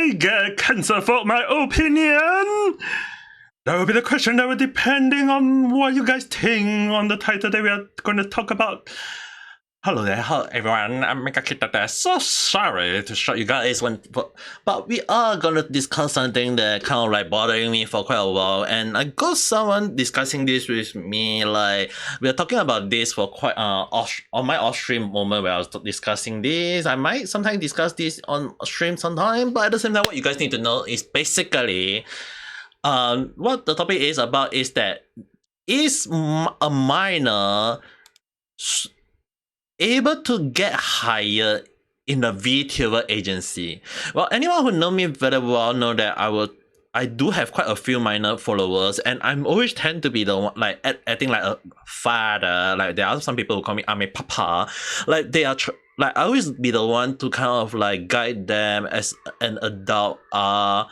I get cancer for my opinion? That will be the question that will depending on what you guys think on the title that we are going to talk about. Hello there, hello everyone, I'm Ame Gakita there. So sorry to shock you guys, but we are gonna discuss something that kind of like bothering me for quite a while, and I got someone discussing this with me. Like we are talking about this for quite on my off stream moment where I was discussing this. I might sometimes discuss this on stream sometime, but at the same time, what you guys need to know is basically, what the topic is about is that is a minor able to get hired in a VTuber agency. Well, anyone who know me very well know that I do have quite a few minor followers, and I'm always tend to be the one like acting like a father. Like there are some people who call me Ame Papa. Like they are like I always be the one to kind of like guide them as an adult. To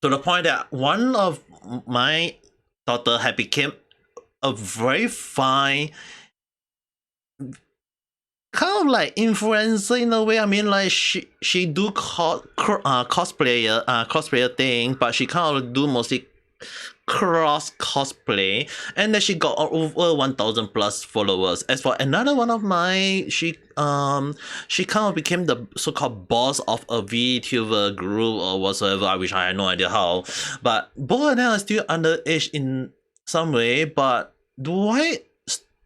the point that one of my daughter had become a very fine kind of like influencer in a way. I mean, like she do cosplayer thing, but she kind of do mostly cosplay, and then she got over 1,000 plus followers. As for another one of mine, she kind of became the so-called boss of a VTuber group or whatsoever. I wish I had no idea how, but both of them are still underage in some way. But do I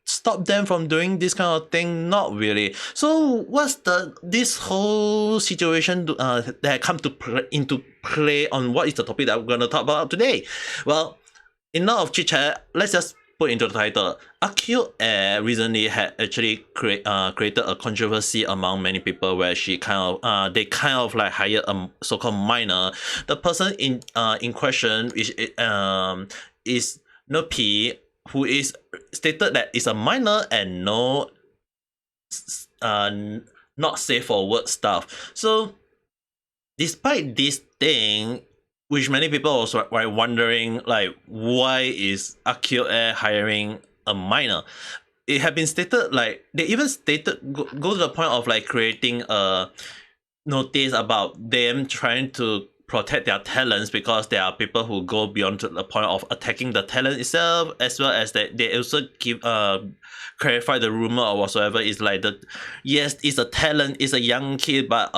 stop them from doing this kind of thing? Not really. So what's this whole situation that come into play on what is the topic that we're going to talk about today? Well, enough of chit chat, let's just put into the title. AkioAIR recently had actually created a controversy among many people where she kind of they kind of like hired a so-called minor. The person in question is Nophi, who is stated that is a minor and no not safe for work stuff. So despite this thing, which many people also were wondering, like, why is AkioAIR hiring a minor? It had been stated, like, they even stated, go to the point of like creating a notice about them trying to protect their talents, because there are people who go beyond to the point of attacking the talent itself, as well as that they also give clarify the rumor or whatsoever is like yes, it's a talent, it's a young kid, but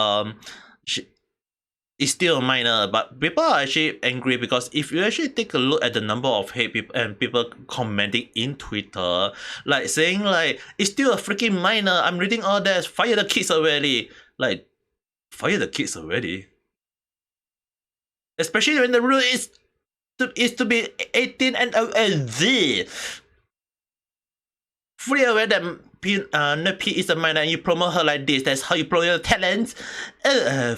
it's still a minor. But people are actually angry because if you actually take a look at the number of hate people and people commenting in Twitter, like saying like it's still a freaking minor, I'm reading all that, fire the kids already. Like, fire the kids already? Especially when the rule is to be 18 and over. Fully aware that Nophi is a minor and you promote her like this, that's how you promote your talents?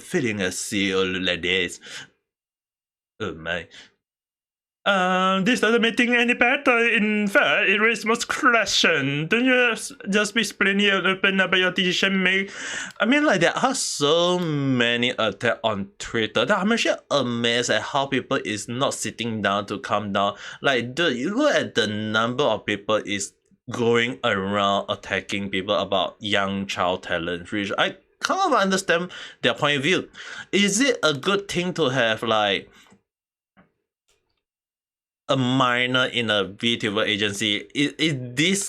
Feeling a CEO like this. Oh my. This doesn't make things any better. In fact, it raises most question. Don't you just be explaining and open about your decision make? I mean, like, there are so many attacks on Twitter that I'm actually amazed at how people is not sitting down to calm down. Like, dude, you look at the number of people is going around attacking people about young child talent, which I kind of understand their point of view. Is it a good thing to have, like, a minor in a VTuber agency? Is this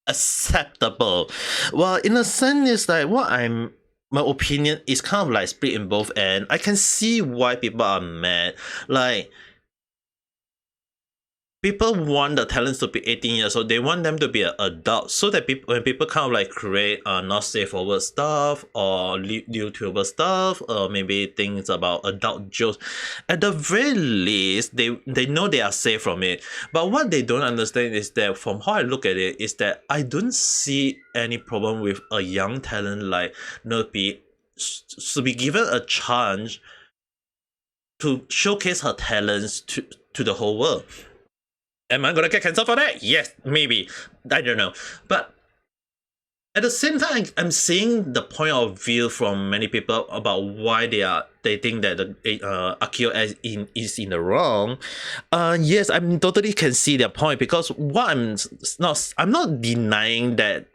acceptable? Well, in a sense, it's like my opinion is kind of like split in both ends. I can see why people are mad. Like, people want the talents to be 18 years old. They want them to be an adult, so that when people kind of like create not safe for work stuff or YouTuber stuff, or maybe things about adult jokes, at the very least they know they are safe from it. But what they don't understand is that, from how I look at it, is that I don't see any problem with a young talent like Nophi to be given a chance to showcase her talents to the whole world. Am I gonna get cancelled for that? Yes, maybe. I don't know. But at the same time, I'm seeing the point of view from many people about why they think that the AkioAIR is in the wrong. Yes, I totally can see their point, because what I'm not denying that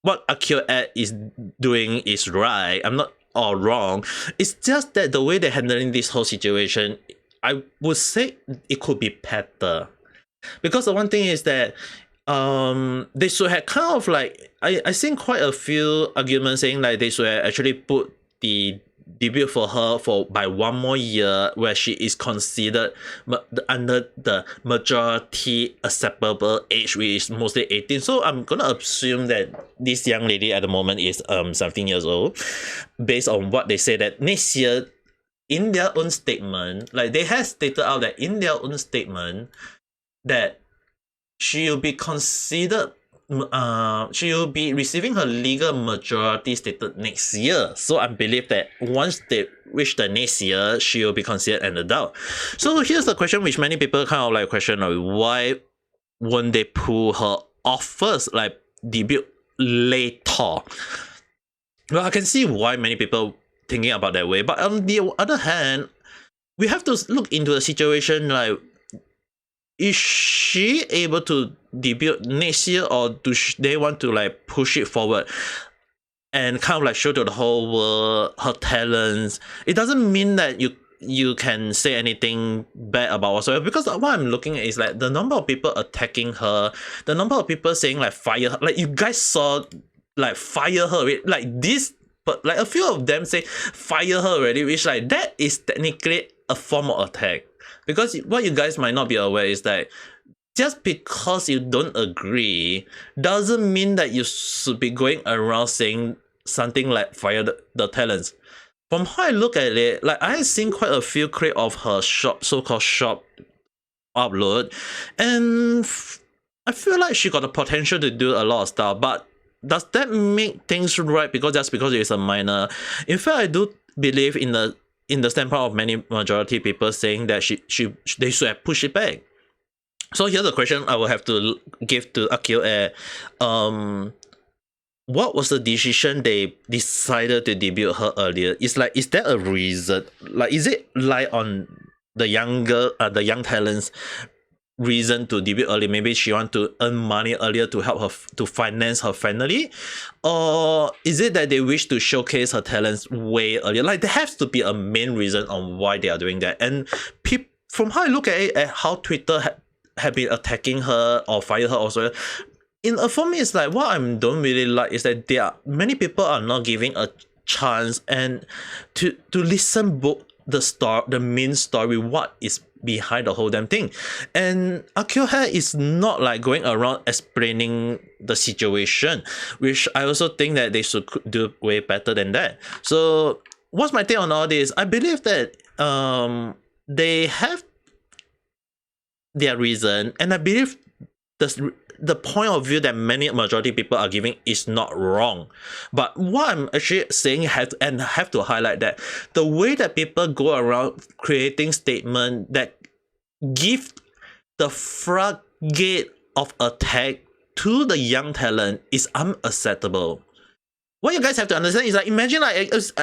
what AkioAIR is doing is right. I'm not or wrong. It's just that the way they're handling this whole situation, I would say it could be better. Because the one thing is that they should have kind of like I seen quite a few arguments saying like they should have actually put the debut for her for by 1 more year, where she is considered under the majority acceptable age, which is mostly 18. So I'm gonna assume that this young lady at the moment is 17 years old, based on what they say that next year, in their own statement, like they have stated out that in their own statement that she will be considered she will be receiving her legal majority status next year. So I believe that once they reach the next year, she will be considered an adult. So here's the question which many people kind of like question, like, why won't they pull her off first, like debut later? Well, I can see why many people thinking about that way, but on the other hand, we have to look into the situation like, is she able to debut next year, or do they want to like push it forward and kind of like show to the whole world her talents? It doesn't mean that you can say anything bad about whatsoever, because what I'm looking at is like the number of people attacking her, the number of people saying like fire her, like you guys saw like fire her, like this, but like a few of them say fire her already, which like that is technically a form of attack. Because what you guys might not be aware is that just because you don't agree doesn't mean that you should be going around saying something like fire the talents. From how I look at it, like I've seen quite a few clips of her so-called shop upload, and I feel like she got the potential to do a lot of stuff, but does that make things right because it's a minor? In fact, I do believe in the standpoint of many majority people saying that they should have pushed it back. So here's the question I will have to give to AkioAIR. What was the decision they decided to debut her earlier? Is there a reason? Like, is it like on the young talents reason to debut early? Maybe she want to earn money earlier to help her to finance her family, or is it that they wish to showcase her talents way earlier? Like, there has to be a main reason on why they are doing that. And from how I look at it, at how Twitter have been attacking her or fire her also, for me, it's like what I don't really like is that many people are not giving a chance and to listen the main story, what is behind the whole damn thing. And AkioAIR is not like going around explaining the situation, which I also think that they should do way better than that. So what's my take on all this? I believe that they have their reason, and I believe the point of view that many majority people are giving is not wrong. But what I'm actually saying have to highlight that the way that people go around creating statements that give the floodgate of attack to the young talent is unacceptable. What you guys have to understand is like, imagine like just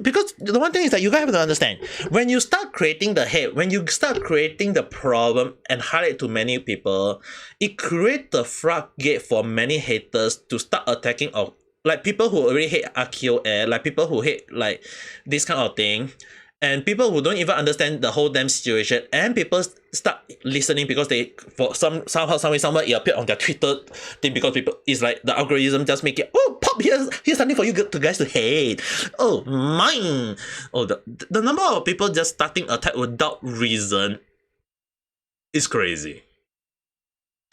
because the one thing is that you guys have to understand, when you start creating the hate, when you start creating the problem and highlight to many people, it creates the floodgate for many haters to start attacking, or like people who already hate AkioAIR, like people who hate like this kind of thing, and people who don't even understand the whole damn situation, and people start listening because they somehow it appeared on their Twitter thing, because people is like the algorithm just make it, oh pop, here's something for you guys to hate. Oh mine. Oh, the number of people just starting attack without reason is crazy.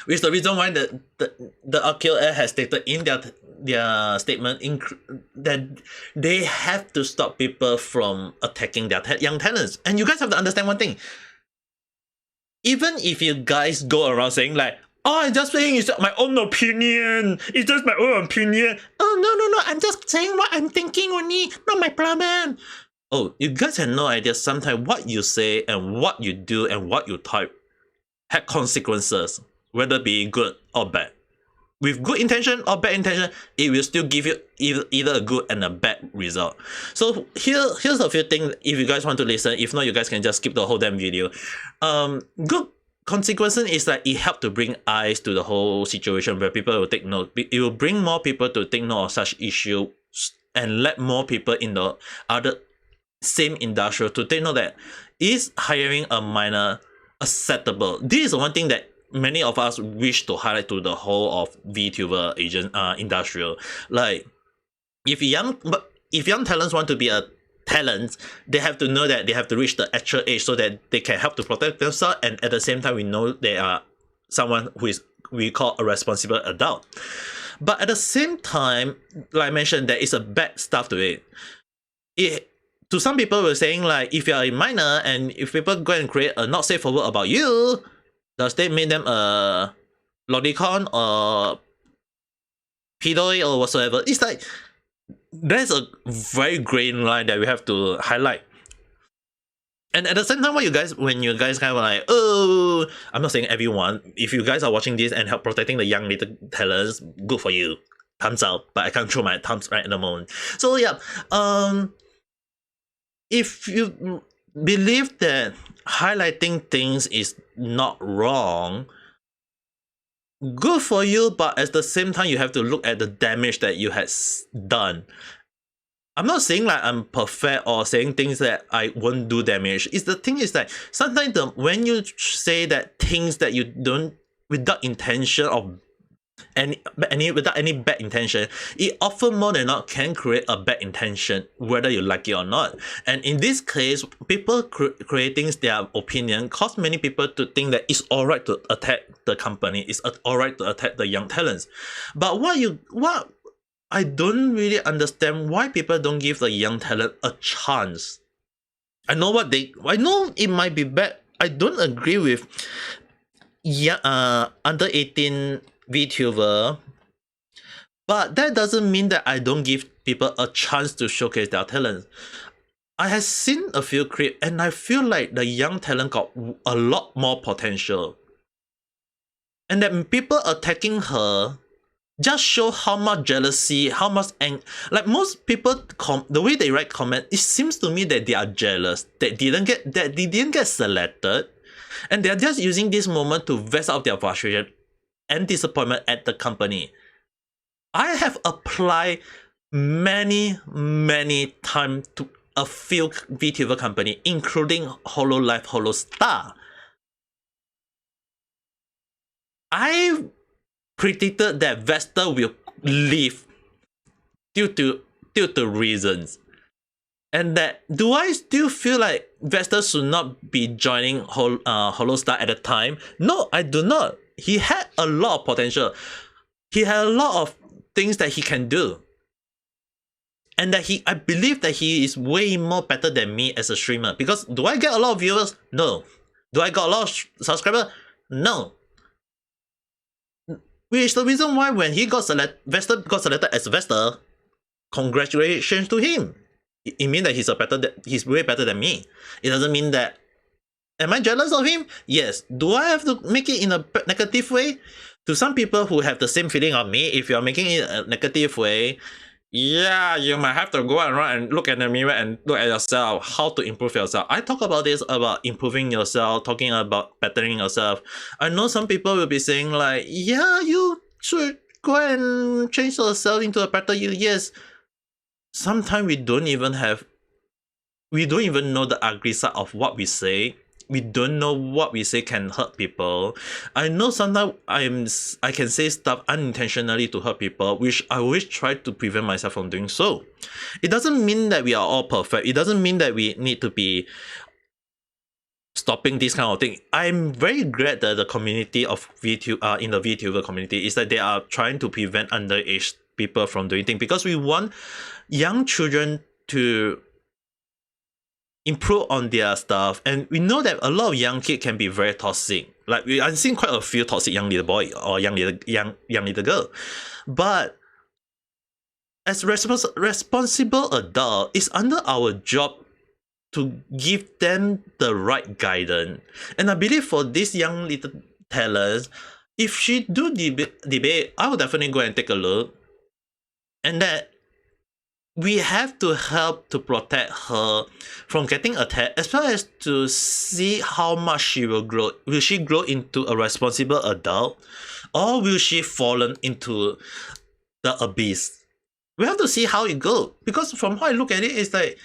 Which is the reason why the AkioAIR has stated in their statement that they have to stop people from attacking their young talents. And you guys have to understand one thing. Even if you guys go around saying like, oh, I'm just saying it's my own opinion, it's just my own opinion. Oh, no, I'm just saying what I'm thinking only, not my problem. Oh, you guys have no idea sometimes what you say and what you do and what you type have consequences, whether be good or bad. With good intention or bad intention, it will still give you either a good and a bad result. So here's a few things if you guys want to listen. If not, you guys can just skip the whole damn video. Good consequences is that it helps to bring eyes to the whole situation where people will take note. It will bring more people to take note of such issues and let more people in the other same industry to take note that is hiring a minor acceptable. This is one thing that many of us wish to highlight to the whole of VTuber agent industrial. Like if young talents want to be a talent, they have to know that they have to reach the actual age so that they can help to protect themselves, and at the same time we know they are someone who is we call a responsible adult. But at the same time, like I mentioned, there is a bad stuff to it. To some people were saying like, if you are a minor and if people go and create a not safe for work about you, does that make them a lolicon or pedoi or whatsoever? It's like there's a very gray line that we have to highlight. And at the same time, when you guys kind of like, oh, I'm not saying everyone. If you guys are watching this and help protecting the young little talents, good for you. Thumbs up. But I can't throw my thumbs right at the moment. So yeah, if you believe that highlighting things is not wrong, good for you, but at the same time you have to look at the damage that you had done. I'm not saying like I'm perfect or saying things that I won't do damage. The thing is that sometimes when you say that things that you don't without intention of without any bad intention, it often more than not can create a bad intention whether you like it or not. And in this case, people creating their opinion cause many people to think that it's alright to attack the company, it's alright to attack the young talents. But what I don't really understand why people don't give the young talent a chance. I know it might be bad. I don't agree with under 18 VTuber, but that doesn't mean that I don't give people a chance to showcase their talents. I have seen a few clips and I feel like the young talent got a lot more potential, and that people attacking her just show how much jealousy, how much like most people the way they write comment, it seems to me that they are jealous that they didn't get selected, and they're just using this moment to vest out their frustration and disappointment at the company. I have applied many times to a few VTuber company, including HoloLive, HoloStar. I predicted that Vesta will leave due to reasons. And that, do I still feel like Vesta should not be joining HoloStar at the time? No, I do not. He had a lot of potential. He had a lot of things that he can do. And that I believe that he is way more better than me as a streamer. Because do I get a lot of viewers? No. Do I got a lot of subscribers? No. Which is the reason why when he Vesta got selected as Vesta, congratulations to him. It means that he's way better than me. It doesn't mean that. Am I jealous of him? Yes. Do I have to make it in a negative way? To some people who have the same feeling of me, if you're making it a negative way, yeah, you might have to go around and look at the mirror and look at yourself, how to improve yourself. I talk about this, about improving yourself, talking about bettering yourself. I know some people will be saying like, yeah, you should go and change yourself into a better you. Yes. Sometimes we don't even know the ugly side of what we say. We don't know what we say can hurt people. I know sometimes I can say stuff unintentionally to hurt people, which I always try to prevent myself from doing so. It doesn't mean that we are all perfect. It doesn't mean that we need to be stopping this kind of thing. I'm very glad that the community of in the VTuber community is that they are trying to prevent underage people from doing things, because we want young children to improve on their stuff, and we know that a lot of young kids can be very toxic. Like I've seen quite a few toxic young little boy or young little girl, but as responsible adult, it's under our job to give them the right guidance. And I believe for this young little talent, if she do debate, I would definitely go and take a look, and that we have to help to protect her from getting attacked, as well as to see how much she will grow. Will she grow into a responsible adult, or will she fall into the abyss? We have to see how it goes. Because from how I look at it, it's like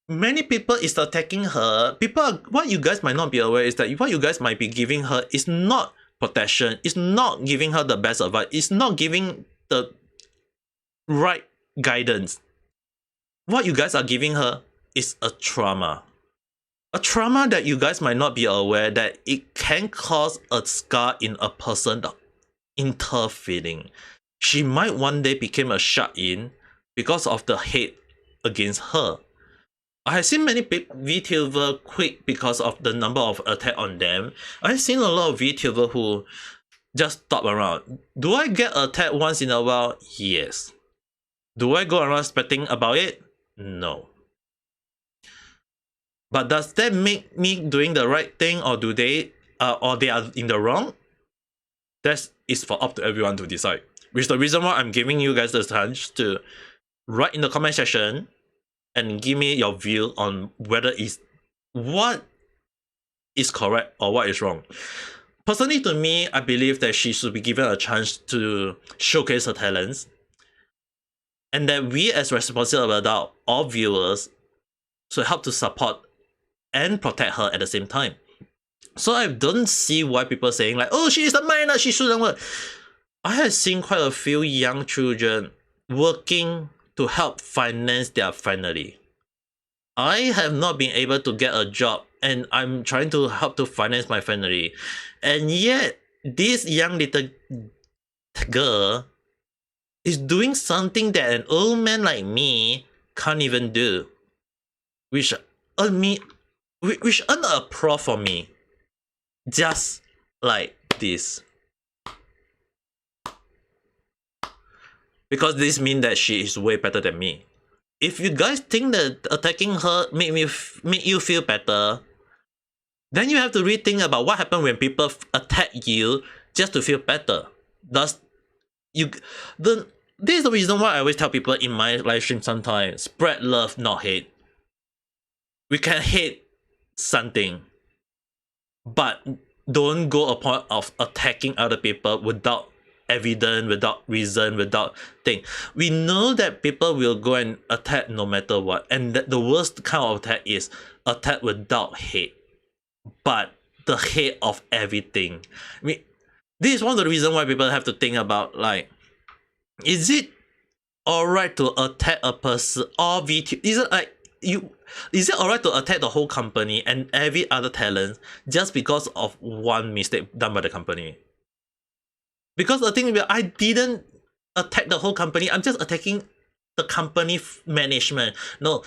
many people is attacking her. What you guys might not be aware is that what you guys might be giving her is not protection. It's not giving her the best advice. It's not giving the right guidance. What you guys are giving her is a trauma. A trauma that you guys might not be aware that it can cause a scar in a person interfering. She might one day become a shut-in because of the hate against her. I have seen many VTuber quit because of the number of attack on them. I've seen a lot of VTuber who just stop around. Do I get attacked once in a while? Yes. Do I go around spectating about it? No. But does that make me doing the right thing, or do they or they are in the wrong? That is for up to everyone to decide. Which is the reason why I'm giving you guys the chance to write in the comment section and give me your view on whether what is correct or what is wrong. Personally, to me, I believe that she should be given a chance to showcase her talents, and that we as responsible adults or viewers should help to support and protect her at the same time. So I don't see why people saying like, oh, she is a minor, she shouldn't work. I have seen quite a few young children working to help finance their family. I have not been able to get a job and I'm trying to help to finance my family. And yet, this young little girl is doing something that an old man like me can't even do. Which earn a pro for me. Just like this. Because this means that she is way better than me. If you guys think that attacking her make you feel better, then you have to rethink about what happens when people attack you just to feel better. This is the reason why I always tell people in my live stream sometimes, spread love, not hate. We can hate something, but don't go a point of attacking other people without evidence, without reason, without thing. We know that people will go and attack no matter what, and the worst kind of attack is attack without hate, but the hate of everything. I mean, this is one of the reasons why people have to think about, like, is it alright to attack a person or VT? Is it alright to attack the whole company and every other talent just because of one mistake done by the company? Because the thing is, I didn't attack the whole company. I'm just attacking the company management. No,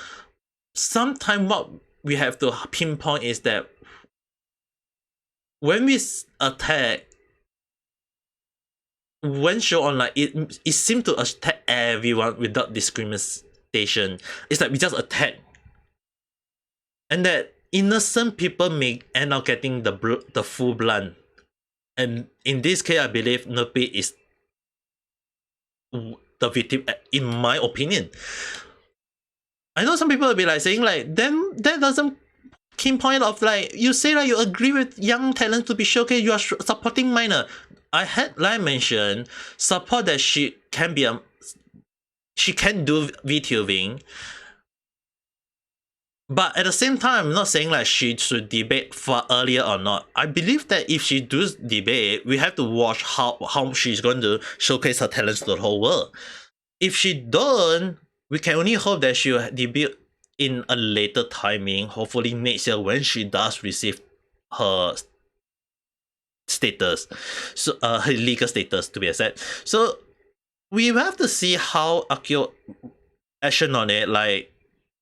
sometimes what we have to pinpoint is that when we attack, when show online, it seems to attack everyone without discrimination. It's like we just attack, and that innocent people may end up getting the full blunt. And in this case, I believe Nophi is the victim, in my opinion. I know some people will be like saying like, then that doesn't pinpoint of like, you say like you agree with young talent to be showcased, you are supporting minor. I had, like I mentioned, support that she can do VTubing. But at the same time, I'm not saying like she should debate far earlier or not. I believe that if she does debate, we have to watch how she's going to showcase her talents to the whole world. If she don't, we can only hope that she'll debut in a later timing, hopefully next year when she does receive her status, so her legal status to be exact. So we have to see how Akio action on it. Like,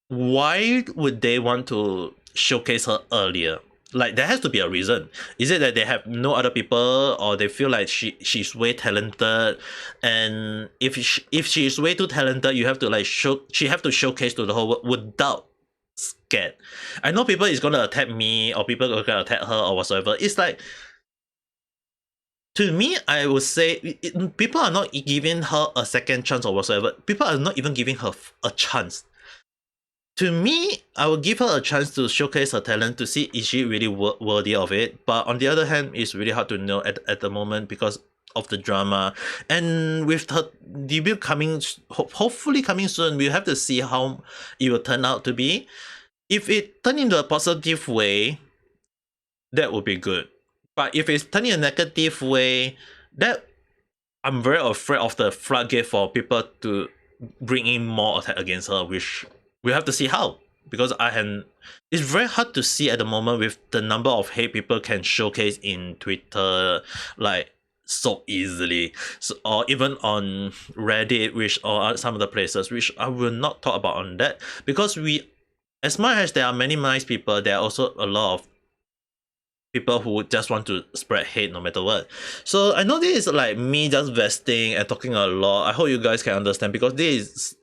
why would they want to showcase her earlier? Like, there has to be a reason. Is it that they have no other people, or they feel like she's way talented, and if she is way too talented, you have to like she have to showcase to the whole world without scared. I know people is gonna attack me, or people are gonna attack her or whatsoever. It's like, to me, I would say people are not giving her a second chance or whatsoever. People are not even giving her a chance. To me, I will give her a chance to showcase her talent to see is she really worthy of it. But on the other hand, it's really hard to know at the moment, because of the drama, and with her debut coming, hopefully coming soon, we'll have to see how it will turn out to be. If it turn into a positive way, that would be good. But if it's turning a negative way, that I'm very afraid of the floodgate for people to bring in more attack against her, which we have to see how. Because it's very hard to see at the moment with the number of hate people can showcase in Twitter, like so easily, so, or even on Reddit, which or some of the places, which I will not talk about on that, because as much as there are many nice people, there are also a lot of people who just want to spread hate no matter what. So I know this is like me just vesting and talking a lot. I hope you guys can understand, because this is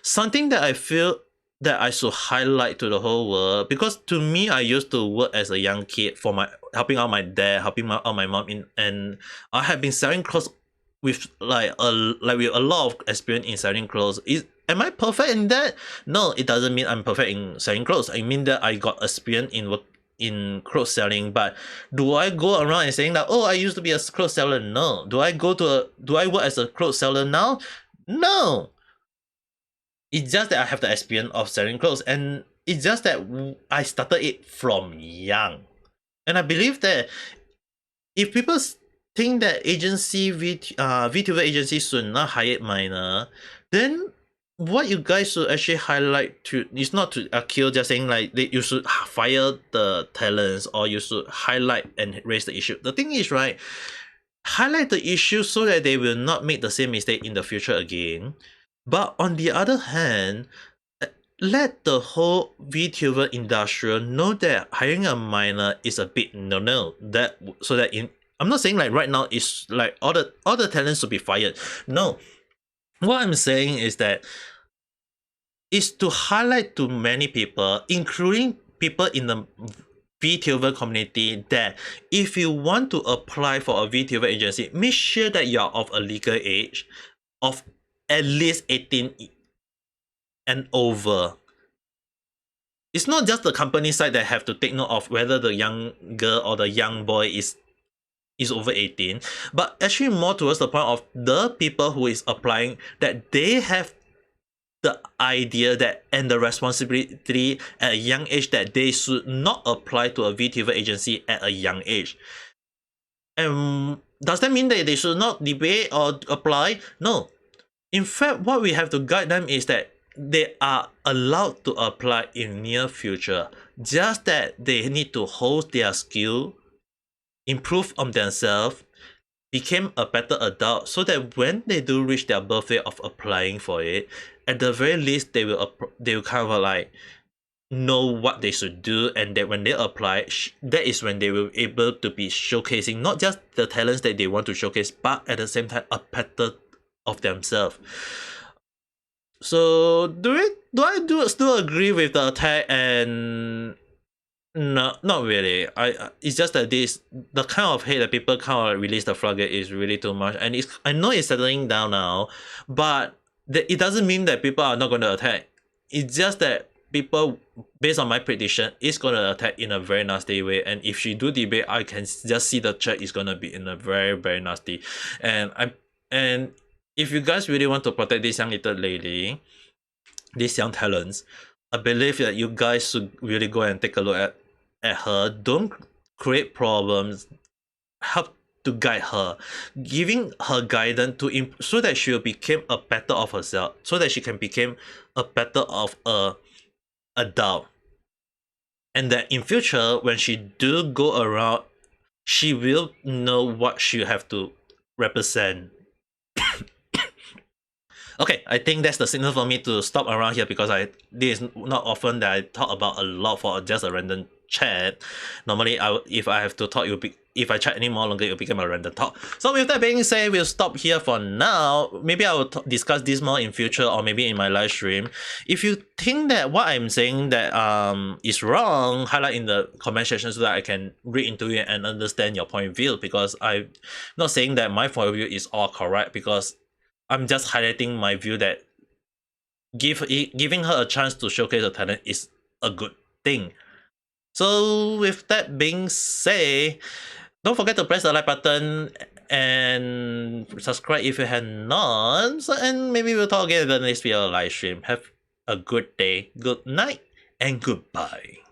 something that I feel that I should highlight to the whole world. Because to me, I used to work as a young kid for helping out my dad, helping out my mom and I have been selling clothes with with a lot of experience in selling clothes. Am I perfect in that? No, it doesn't mean I'm perfect in selling clothes. I mean that I got experience in clothes selling. But do I go around and saying that, oh, I used to be a clothes seller? No. Do I work as a clothes seller now? No. It's just that I have the experience of selling clothes, and it's just that I started it from young. And I believe that if people think that VTuber agency should not hire minor, then what you guys should actually highlight is not to Akio just saying like you should fire the talents, or you should highlight and raise the issue. The thing is, right, highlight the issue so that they will not make the same mistake in the future again. But on the other hand, let the whole VTuber industry know that hiring a minor is a big no. I'm not saying like right now it's like all the talents should be fired. No. What I'm saying is that is to highlight to many people, including people in the VTuber community, that if you want to apply for a VTuber agency, make sure that you are of a legal age of at least 18 and over. It's not just the company side that have to take note of whether the young girl or the young boy is over 18, but actually more towards the point of the people who is applying, that they have the idea that and the responsibility at a young age that they should not apply to a VTuber agency at a young age. And does that mean that they should not debate or apply? No. In fact, what we have to guide them is that they are allowed to apply in near future. Just that they need to hold their skill, improve on themselves, become a better adult, so that when they do reach their birthday of applying for it, at the very least they will kind of like know what they should do, and that when they apply, that is when they will be able to be showcasing not just the talents that they want to showcase, but at the same time a better of themselves. So do I still agree with the attack? And no, not really. It's just that the kind of hate that people kind of release the floodgate is really too much, and I know it's settling down now, but it doesn't mean that people are not going to attack. It's just that people, based on my prediction, is going to attack in a very nasty way. And if she do debate, I can just see the chat is going to be in a very, very nasty. And if you guys really want to protect this young little lady, these young talents, I believe that you guys should really go and take a look at her. Don't create problems. Help to guide her, giving her guidance so that she will become a better of herself, so that she can become a better of a adult, and that in future when she do go around, she will know what she have to represent. Okay, I think that's the signal for me to stop around here, because this is not often that I talk about a lot for just a random chat. Normally, if I have to talk, if I chat any more longer, it'll become a random talk. So with that being said, we'll stop here for now. Maybe I will discuss this more in future, or maybe in my live stream. If you think that what I'm saying that is wrong, highlight in the comment section so that I can read into it and understand your point of view, because I'm not saying that my point of view is all correct, because I'm just highlighting my view that giving her a chance to showcase her talent is a good thing. So with that being said, don't forget to press the like button and subscribe if you have not. So, and maybe we'll talk again in the next video live stream. Have a good day, good night, and goodbye.